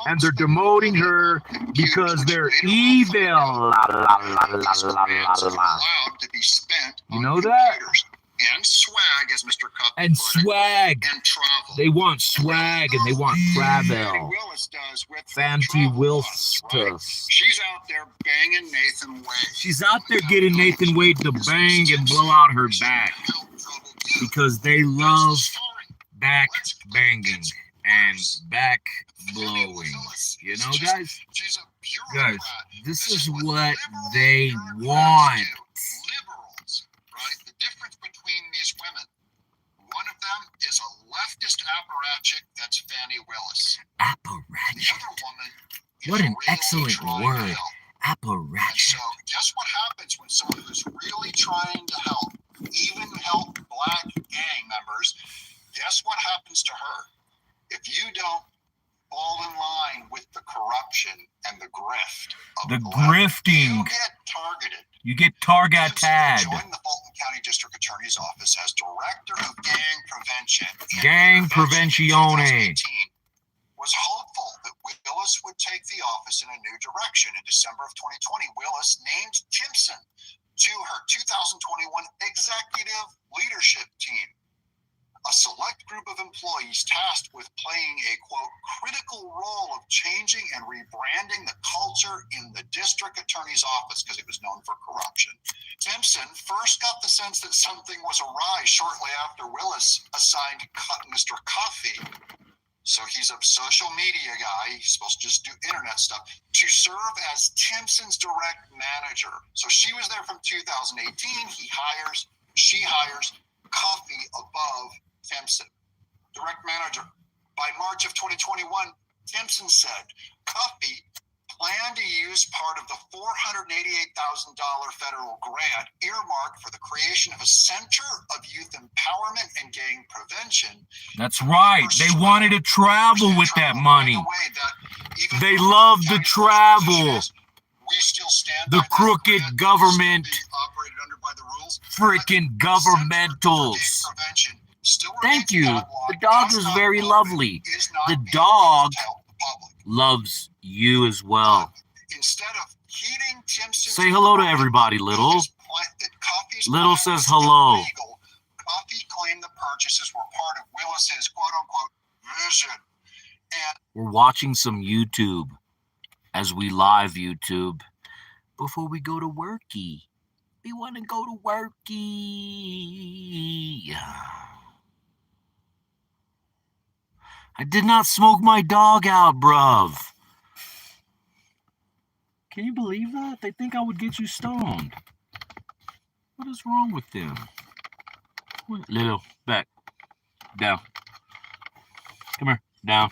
and they're demoting her because they're evil. La, la, la, la, la, la, la. To be spent you know that? And swag, as Mr. Cup and swag. And travel. They want swag and they want travel. Fannie Willis does with Fancy Willis stuff. Right? She's out there banging Nathan Wade. She's out there getting Nathan Wade to bang and blow out her back because they love back banging and back blowing. You know, guys? Guys, this is what they want. Liberals, right? The difference between these women, one of them is a leftist apparatchik, that's Fannie Willis. Apparatchik. The other woman is what an really excellent word. Apparatchik. So guess what happens when someone who's really trying to help, even help black gang members, guess what happens to her? If you don't fall in line with the corruption and the grift of the left, grifting, you get targeted. You get targeted. Joined the Fulton County District Attorney's Office as Director of Gang Prevention. Gang Preventione. Was hopeful that Willis would take the office in a new direction. In December of 2020, Willis named Timpson to her 2021 executive leadership team, a select group of employees tasked with playing a, quote, critical role of changing and rebranding the culture in the district attorney's office because it was known for corruption. Timpson first got the sense that something was awry shortly after Willis assigned Mr. Coffey, so he's a social media guy, he's supposed to just do internet stuff, to serve as Timpson's direct manager. So she was there from 2018, she hires Coffey above Timpson, direct manager. By March of 2021, Timpson said Coffey planned to use part of the $488,000 federal grant earmarked for the creation of a Center of Youth Empowerment and Gang Prevention. That's right. They wanted to travel with that money. They love to travel. We still stand the crooked government, freaking governmentals. Thank you. The dog is very lovely. The dog loves you as well. Instead of heeding Timpson's say hello to everybody, Little. Little says hello. Coffey claimed the purchases were part of Willis's quote-unquote vision. And we're watching some YouTube as we live YouTube before we go to worky. We want to go to worky. I did not smoke my dog out, bruv. Can you believe that? They think I would get you stoned. What is wrong with them? Little, back. Down. Come here. Down.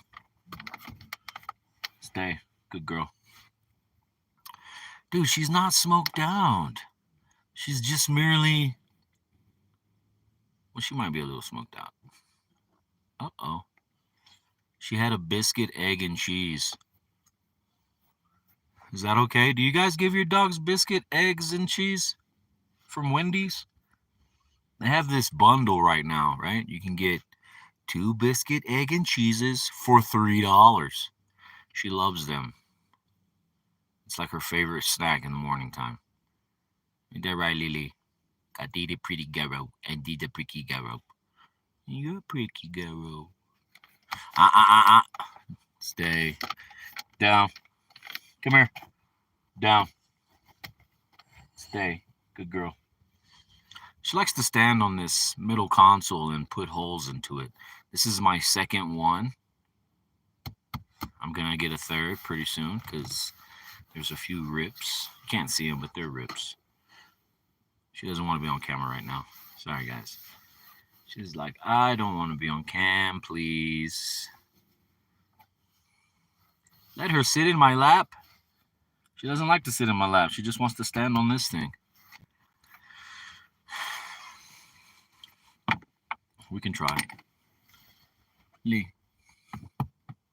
Stay. Good girl. Dude, she's not smoked out. She's just merely... well, she might be a little smoked out. Uh-oh. She had a biscuit, egg, and cheese. Is that okay? Do you guys give your dogs biscuit, eggs, and cheese from Wendy's? They have this bundle right now, right? You can get 2 biscuit, egg, and cheeses for $3. She loves them. It's like her favorite snack in the morning time. Ain't that right, Lily? I did a pretty girl. I did a pretty girl. You're a pretty girl. Stay. Down. Come here. Down. Stay. Good girl. She likes to stand on this middle console and put holes into it. This is my second one. I'm going to get a third pretty soon because there's a few rips. You can't see them, but they're rips. She doesn't want to be on camera right now. Sorry, guys. She's like, I don't want to be on cam, please. Let her sit in my lap. She doesn't like to sit in my lap. She just wants to stand on this thing. We can try. Lee.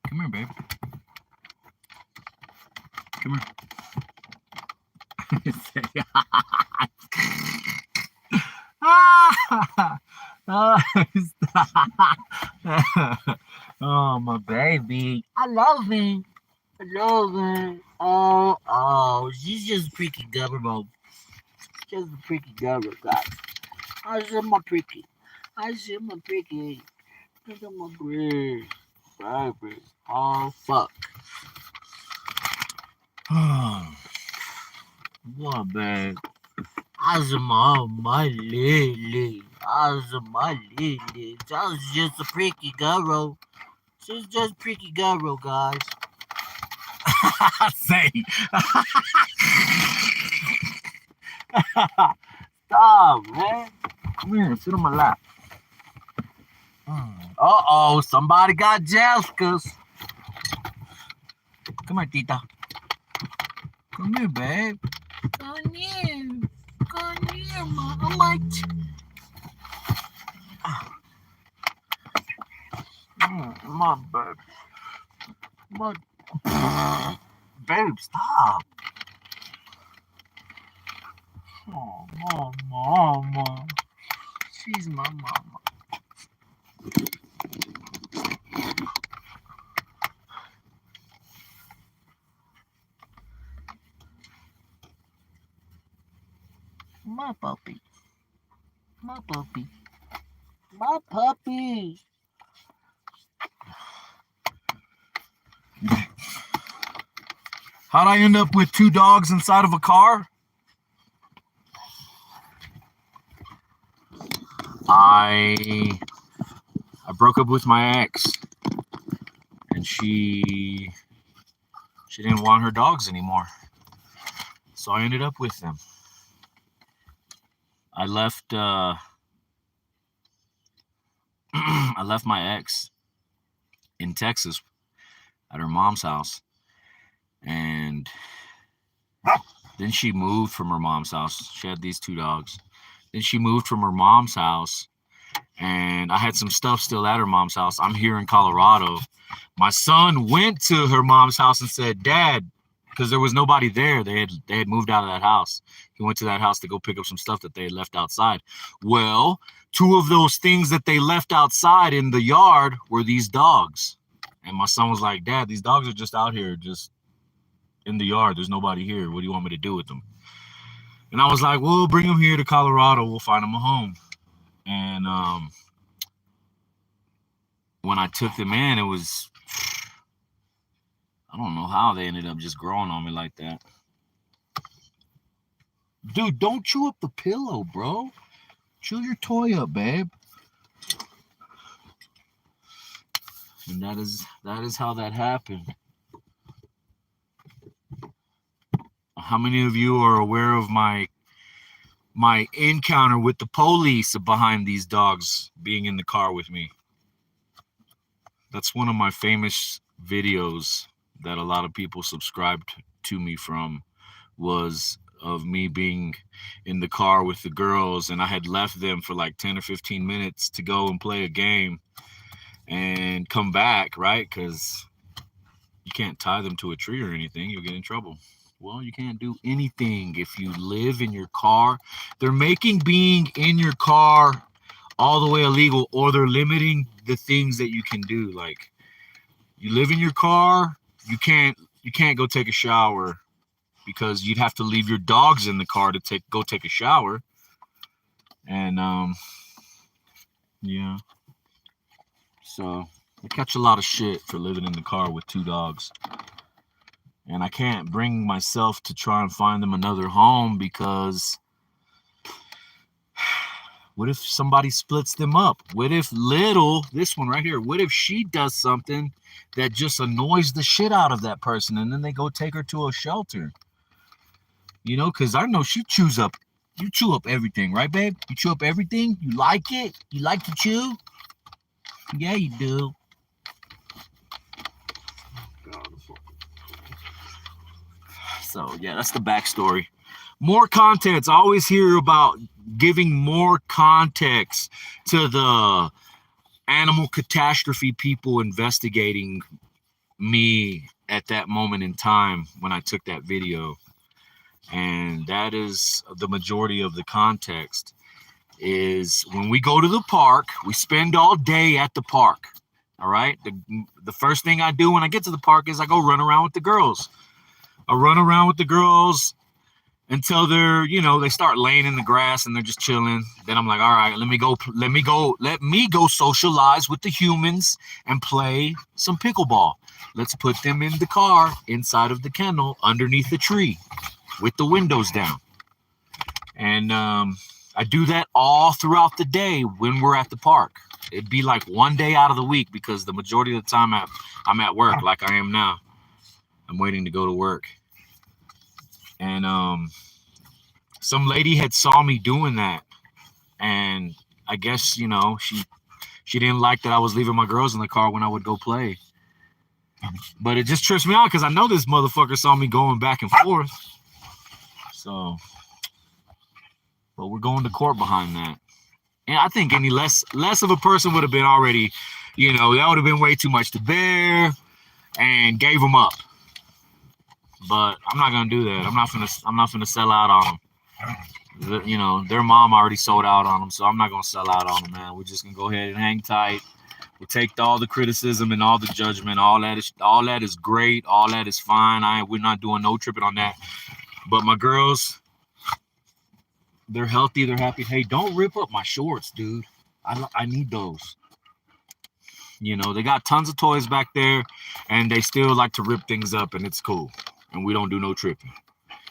Come here, babe. Come here. Oh, my baby. I love me. No, man. Oh, she's just pretty gumbo. Just a pretty gumbo, guys. I said my pretty. I said my pretty. I said my pretty. Baby. Oh, fuck. What, man? Azuma, my lily. Azuma, lily. That's just a pretty girl. She's just pretty girl, guys. Say. Stop, man. Come here, sit on my lap. Uh-oh, somebody got Jessica's. Come here, Tita. Come here, babe. Come here. Come here, Mama. My babe. My... Babe, stop. Oh, mama. She's my mama. My puppy. My puppy. My puppy. How'd I end up with 2 dogs inside of a car? I broke up with my ex, and she didn't want her dogs anymore, so I ended up with them. I left I left my ex in Texas at her mom's house, and then she moved from her mom's house. She had these 2 dogs. Then she moved from her mom's house, and I had some stuff still at her mom's house. I'm here in Colorado. My son went to her mom's house and said, "Dad," because there was nobody there. They had moved out of that house. He went to that house to go pick up some stuff that they had left outside. Well, 2 of those things that they left outside in the yard were these dogs. And my son was like, "Dad, these dogs are just out here, just in the yard. There's nobody here. What do you want me to do with them?" And I was like, "Well, bring them here to Colorado. We'll find them a home." And when I took them in, it was, I don't know how they ended up just growing on me like that. Dude, don't chew up the pillow, bro. Chew your toy up, babe. And that is how that happened. How many of you are aware of my encounter with the police behind these dogs being in the car with me? That's one of my famous videos that a lot of people subscribed to me from, was of me being in the car with the girls, and I had left them for like 10 or 15 minutes to go and play a game and come back, right? Because you can't tie them to a tree or anything. You'll get in trouble. Well, you can't do anything if you live in your car. They're making being in your car all the way illegal, or they're limiting the things that you can do. Like, you live in your car, you can't go take a shower, because you'd have to leave your dogs in the car to go take a shower. And yeah. So I catch a lot of shit for living in the car with 2 dogs. And I can't bring myself to try and find them another home, because what if somebody splits them up? What if this one right here, what if she does something that just annoys the shit out of that person, and then they go take her to a shelter? You know, because I know you chew up everything, right, babe? You chew up everything? You like it? You like to chew? Yeah, you do. So, yeah, that's the backstory. More context. I always hear about giving more context to the animal catastrophe people investigating me at that moment in time when I took that video. And that is the majority of the context. Is when we go to the park, we spend all day at the park. All right. The first thing I do when I get to the park is I go run around with the girls. I run around with the girls until they're, they start laying in the grass and they're just chilling. Then I'm like, all right, let me go socialize with the humans and play some pickleball. Let's put them in the car inside of the kennel underneath the tree with the windows down. And I do that all throughout the day when we're at the park. It'd be like one day out of the week because the majority of the time I'm at work like I am now. I'm waiting to go to work. And some lady had saw me doing that. And I guess, she didn't like that I was leaving my girls in the car when I would go play. But it just trips me out because I know this motherfucker saw me going back and forth. So, but we're going to court behind that. And I think any less of a person would have been already, that would have been way too much to bear and gave them up. But I'm not gonna do that. I'm not gonna sell out on them. Their mom already sold out on them, so I'm not gonna sell out on them, man. We're just gonna go ahead and hang tight. We'll take all the criticism and all the judgment. All that is great. All that is fine. We're not doing no tripping on that. But my girls, they're healthy. They're happy. Hey, don't rip up my shorts, dude. I need those. They got tons of toys back there, and they still like to rip things up, and it's cool. And we don't do no tripping.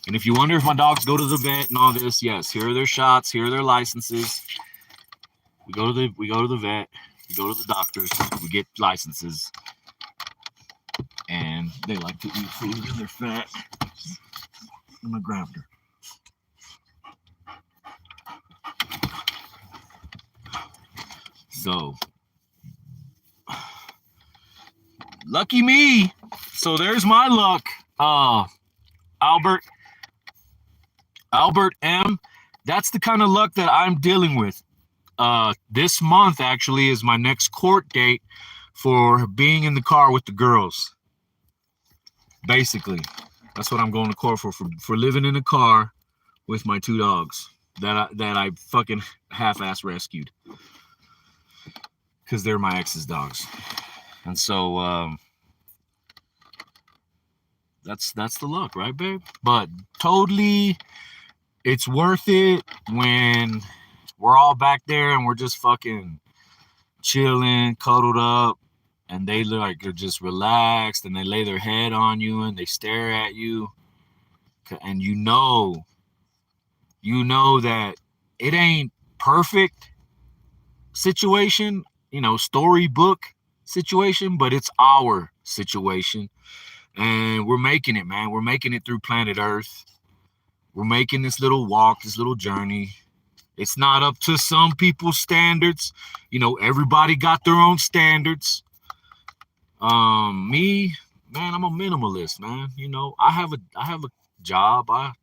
And if you wonder if my dogs go to the vet and all this, yes, here are their shots, here are their licenses. We go to the vet, we go to the doctors, we get licenses. And they like to eat food and they're fat. And I grabbed her. So lucky me. So there's my luck. Albert M. That's the kind of luck that I'm dealing with. This month actually is my next court date for being in the car with the girls. Basically, that's what I'm going to court for living in a car with my two dogs that I fucking half-ass rescued because they're my ex's dogs. And so that's the luck, right, babe? But totally, it's worth it when we're all back there and we're just fucking chilling, cuddled up, and they look like they're just relaxed, and they lay their head on you and they stare at you, and you know that it ain't perfect situation, storybook situation, but it's our situation. And we're making it, man. We're making it through planet Earth. We're making this little walk, this little journey. It's not up to some people's standards. Everybody got their own standards. Me, man, I'm a minimalist, man. I have a job. I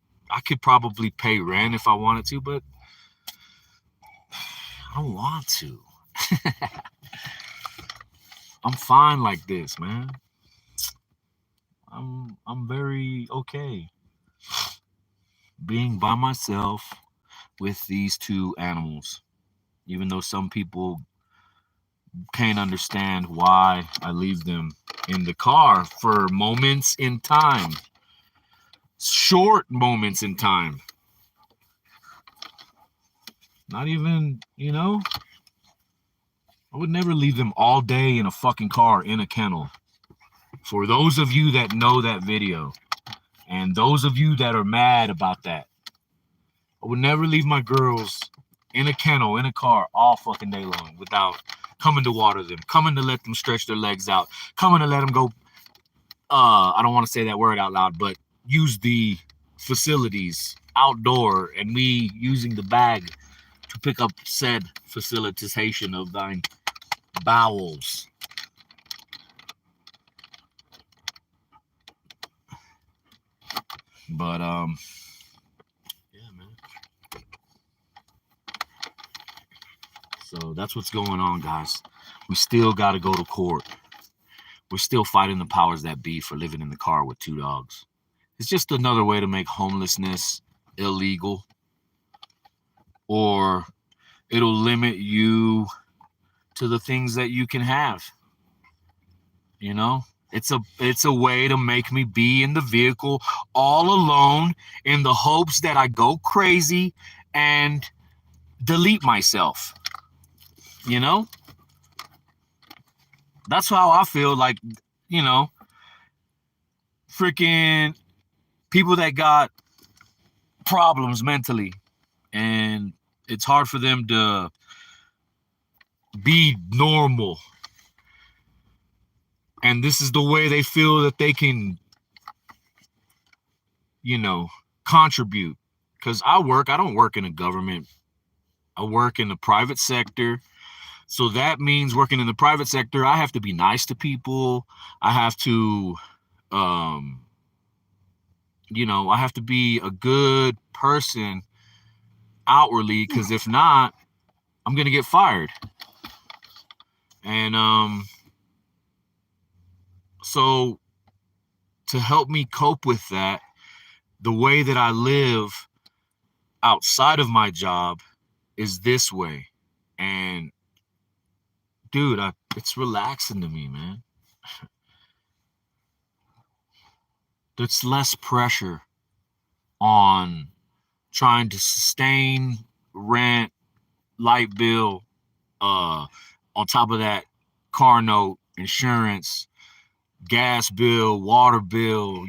could probably pay rent if I wanted to, but I don't want to. I'm fine like this, man. I'm very okay being by myself with these two animals, even though some people can't understand why I leave them in the car for moments in time, short moments in time. Not even, I would never leave them all day in a fucking car in a kennel. For those of you that know that video, and those of you that are mad about that, I would never leave my girls in a kennel, in a car, all fucking day long without coming to water them, coming to let them stretch their legs out, coming to let them go, I don't want to say that word out loud, but use the facilities outdoor, and me using the bag to pick up said facilitation of thine bowels. But yeah, man. So that's what's going on, guys. We still got to go to court. We're still fighting the powers that be for living in the car with two dogs. It's just another way to make homelessness illegal, or it'll limit you to the things that you can have. You know, it's a way to make me be in the vehicle all alone in the hopes that I go crazy and delete myself. You know, that's how I feel. Like, you know, freaking people that got problems mentally, and it's hard for them to be normal. And this is the way they feel that they can, you know, contribute. Because I don't work in a government, I work in the private sector. So that means working in the private sector, I have to be nice to people. I have to, um, I have to be a good person outwardly, because if not, I'm going to get fired. And so to help me cope with that, the way that I live outside of my job is this way. And dude, it's relaxing to me, man. There's less pressure on trying to sustain rent, light bill, on top of that, car note, insurance, gas bill, water bill,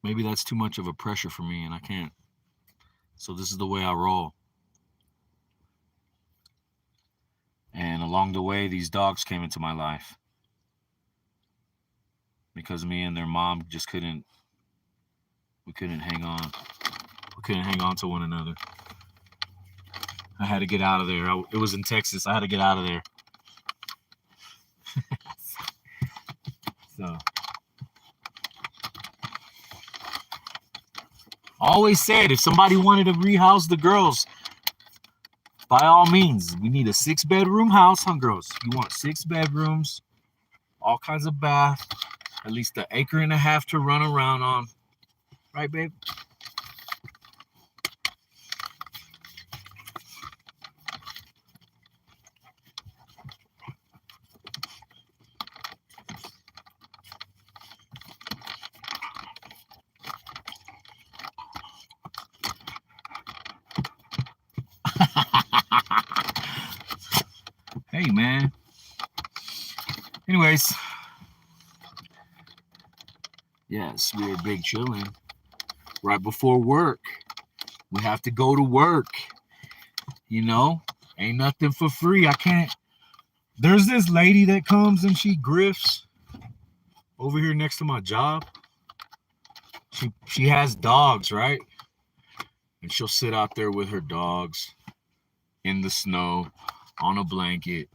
maybe that's too much of a pressure for me and I can't. So this is the way I roll. And along the way, these dogs came into my life because me and their mom just we couldn't hang on. We couldn't hang on to one another. I had to get out of there. It was in Texas. I had to get out of there. So I always said, if somebody wanted to rehouse the girls, by all means, we need a 6-bedroom house, huh, girls? You want 6 bedrooms, all kinds of bath, at least an acre and a half to run around on. Right, babe? Hey, man. Anyways. Yes, we were big chilling. Right before work. We have to go to work. Ain't nothing for free. I can't. There's this lady that comes and she grifts over here next to my job. She has dogs, right? And she'll sit out there with her dogs in the snow on a blanket.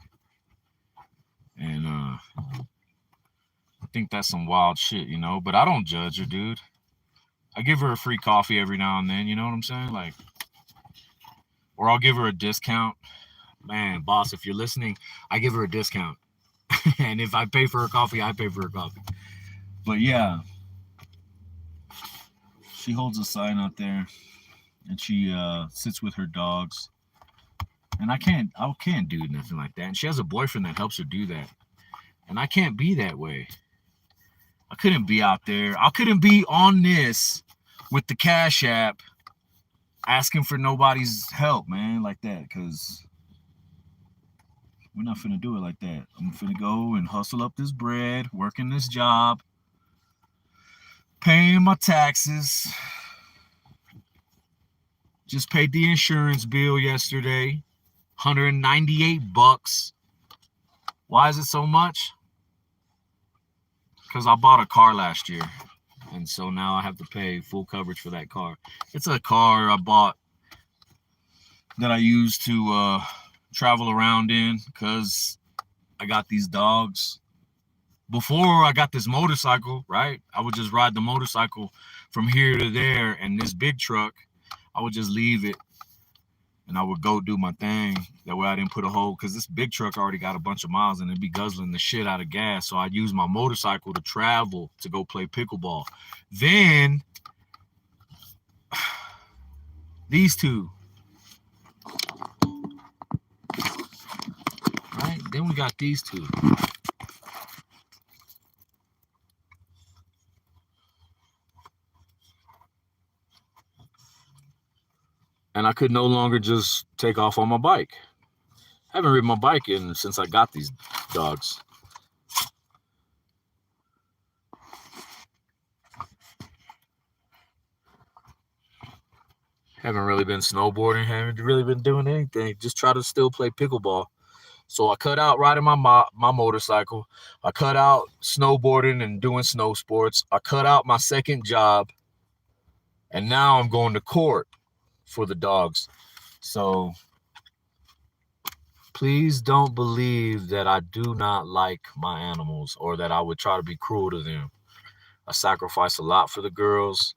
And I think that's some wild shit, but I don't judge her, dude. I give her a free coffee every now and then, you know what I'm saying? Like, or I'll give her a discount. Man, boss, if you're listening, I give her a discount. And if I pay for her coffee, I pay for her coffee. But yeah, she holds a sign out there and she sits with her dogs. And I can't do nothing like that. And she has a boyfriend that helps her do that. And I can't be that way. I couldn't be out there. I couldn't be on this with the Cash App asking for nobody's help, man, like that. Because we're not finna do it like that. I'm finna go and hustle up this bread, working this job, paying my taxes. Just paid the insurance bill yesterday, $198. Why is it so much? Because I bought a car last year, and so now I have to pay full coverage for that car. It's a car I bought that I use to travel around in because I got these dogs. Before I got this motorcycle, right, I would just ride the motorcycle from here to there, and this big truck, I would just leave it and I would go do my thing. That way I didn't put a hole, because this big truck already got a bunch of miles and it'd be guzzling the shit out of gas. So I'd use my motorcycle to travel to go play pickleball. Then these two, right? then we got these two. And I could no longer just take off on my bike. I haven't ridden my bike since I got these dogs. Haven't really been snowboarding, haven't really been doing anything. Just try to still play pickleball. So I cut out riding my motorcycle. I cut out snowboarding and doing snow sports. I cut out my second job. And now I'm going to court for the dogs. So please don't believe that I do not like my animals or that I would try to be cruel to them. I sacrifice a lot for the girls.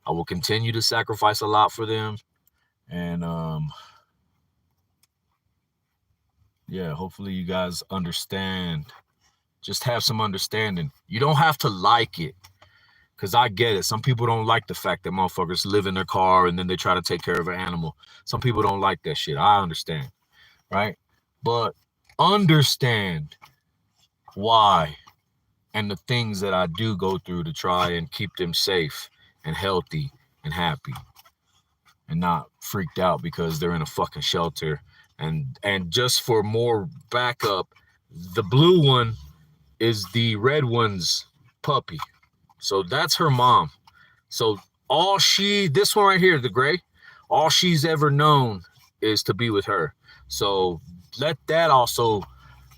I will continue to sacrifice a lot for them. And yeah, hopefully you guys understand. Just have some understanding. You don't have to like it. Because I get it. Some people don't like the fact that motherfuckers live in their car and then they try to take care of an animal. Some people don't like that shit. I understand. Right? But understand why and the things that I do go through to try and keep them safe and healthy and happy and not freaked out because they're in a fucking shelter. And just for more backup, the blue one is the red one's puppy. So that's her mom. So this one right here, the gray, all she's ever known is to be with her. So let that also,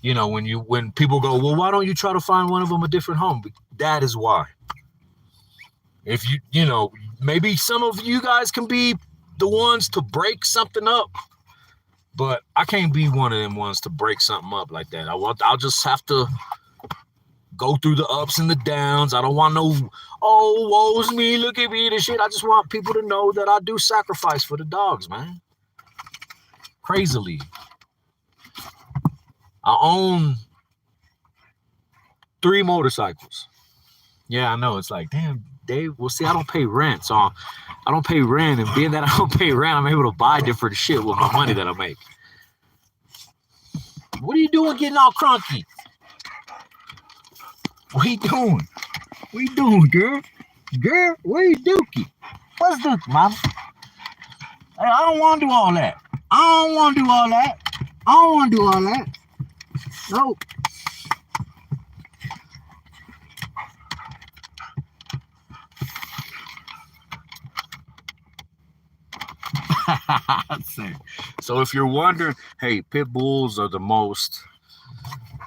when people go, well, why don't you try to find one of them a different home? That is why. If maybe some of you guys can be the ones to break something up, but I can't be one of them ones to break something up like that. I'll just have to go through the ups and the downs. I don't want no, woe's me, look at me, this shit. I just want people to know that I do sacrifice for the dogs, man. Crazily. I own 3 motorcycles. Yeah, I know. It's like, damn, Dave. Well, see, I don't pay rent. So I don't pay rent. And being that I don't pay rent, I'm able to buy different shit with my money that I make. What are you doing getting all crunky? What you doing? What you doing, girl? Girl, where you dookie? What's dookie, mama? Hey, I don't want to do all that. I don't want to do all that. I don't want to do all that. Nope. So if you're wondering, hey, pit bulls are the most,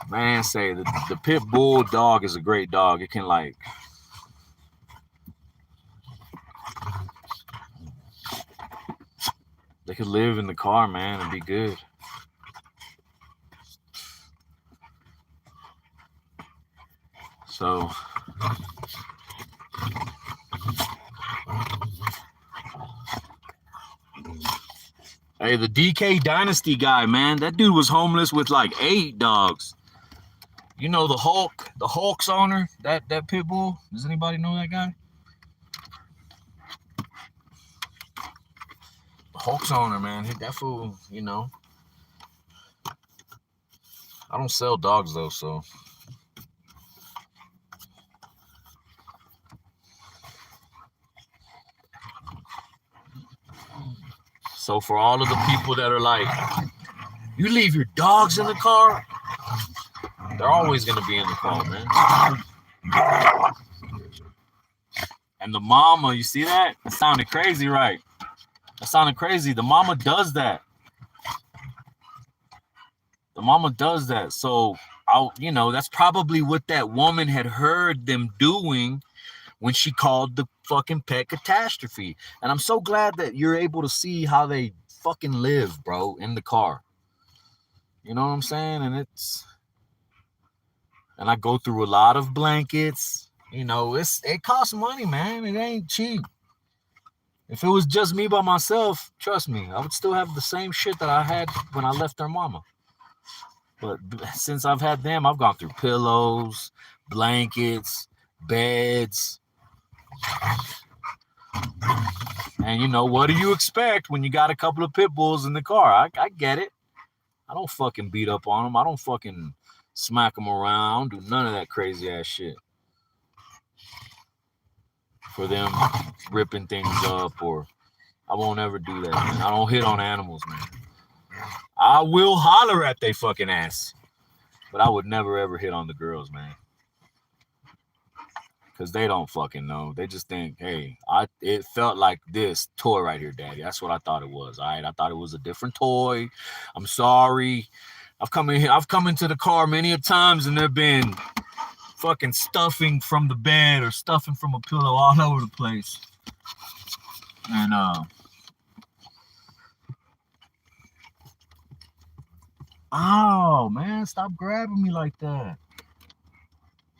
man, the pit bull dog is a great dog. It can they could live in the car, man, and be good. So hey, the DK Dynasty guy, man, that dude was homeless with like 8 dogs. You know the Hulk's owner, that pit bull. Does anybody know that guy? The Hulk's owner, man, that fool. I don't sell dogs though, so. So for all of the people that are like, you leave your dogs in the car, they're always going to be in the car, man. And the mama, you see that? It sounded crazy, right? That sounded crazy. The mama does that. The mama does that. So, that's probably what that woman had heard them doing when she called the fucking pet catastrophe. And I'm so glad that you're able to see how they fucking live, bro, in the car. You know what I'm saying? And I go through a lot of blankets. It costs money, man. It ain't cheap. If it was just me by myself, trust me, I would still have the same shit that I had when I left their mama. But since I've had them, I've gone through pillows, blankets, beds. And what do you expect when you got a couple of pit bulls in the car? I get it. I don't fucking beat up on them. I don't fucking smack them around. I don't do none of that crazy ass shit for them ripping things up, or I won't ever do that, man. I don't hit on animals, man. I will holler at they fucking ass, but I would never ever hit on the girls, man. Because they don't fucking know. They just think, hey, it felt like this toy right here, Daddy. That's what I thought it was. All right, I thought it was a different toy. I'm sorry. I've come into the car many a times, and there've been fucking stuffing from the bed or stuffing from a pillow all over the place. And oh man, stop grabbing me like that.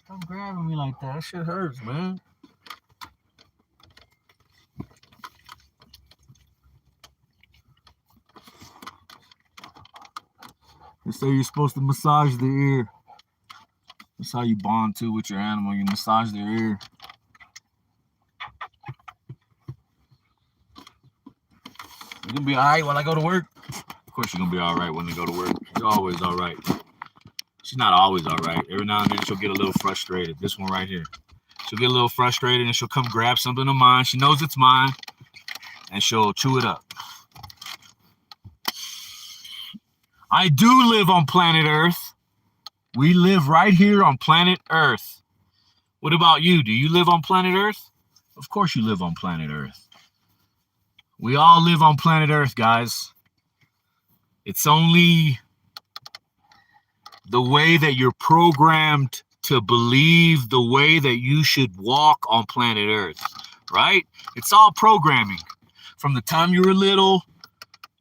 Stop grabbing me like that. That shit hurts, man. They say you're supposed to massage the ear. That's how you bond too with your animal. You massage their ear. You gonna be all right while I go to work? Of course you're gonna be all right when you go to work. You're always all right. She's not always all right. Every now and then she'll get a little frustrated. This one right here. She'll get a little frustrated and she'll come grab something of mine. She knows it's mine. And she'll chew it up. I do live on planet Earth. We live right here on planet Earth. What about you? Do you live on planet Earth? Of course you live on planet Earth. We all live on planet Earth, guys. It's only the way that you're programmed to believe the way that you should walk on planet Earth, right? It's all programming. From the time you were little,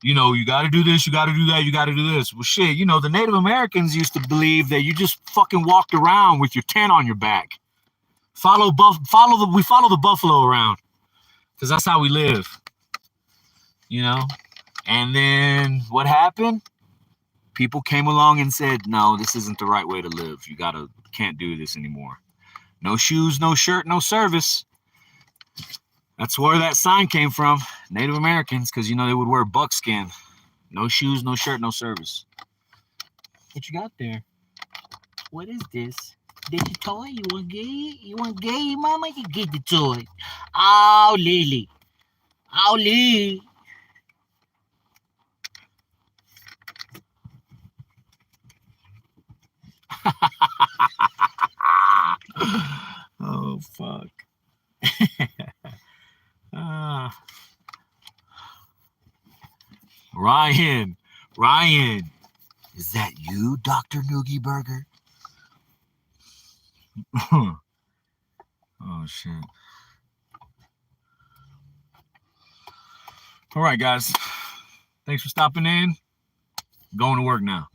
you know, you got to do this, you got to do that, you got to do this. Well, shit, you know, the Native Americans used to believe that you just fucking walked around with your tent on your back. We follow the buffalo around because that's how we live, you know? And then what happened? People came along and said, no, this isn't the right way to live. You can't do this anymore. No shoes, no shirt, no service. That's where that sign came from. Native Americans, because, you know, they would wear buckskin. No shoes, no shirt, no service. What you got there? What is this? This a toy? You want gay? You want gay, Mama? You get the toy. Oh, Lily. Oh, Lily. Oh, fuck. Ryan, is that you, Dr. Noogie Burger? Oh, shit. All right, guys. Thanks for stopping in. Going to work now.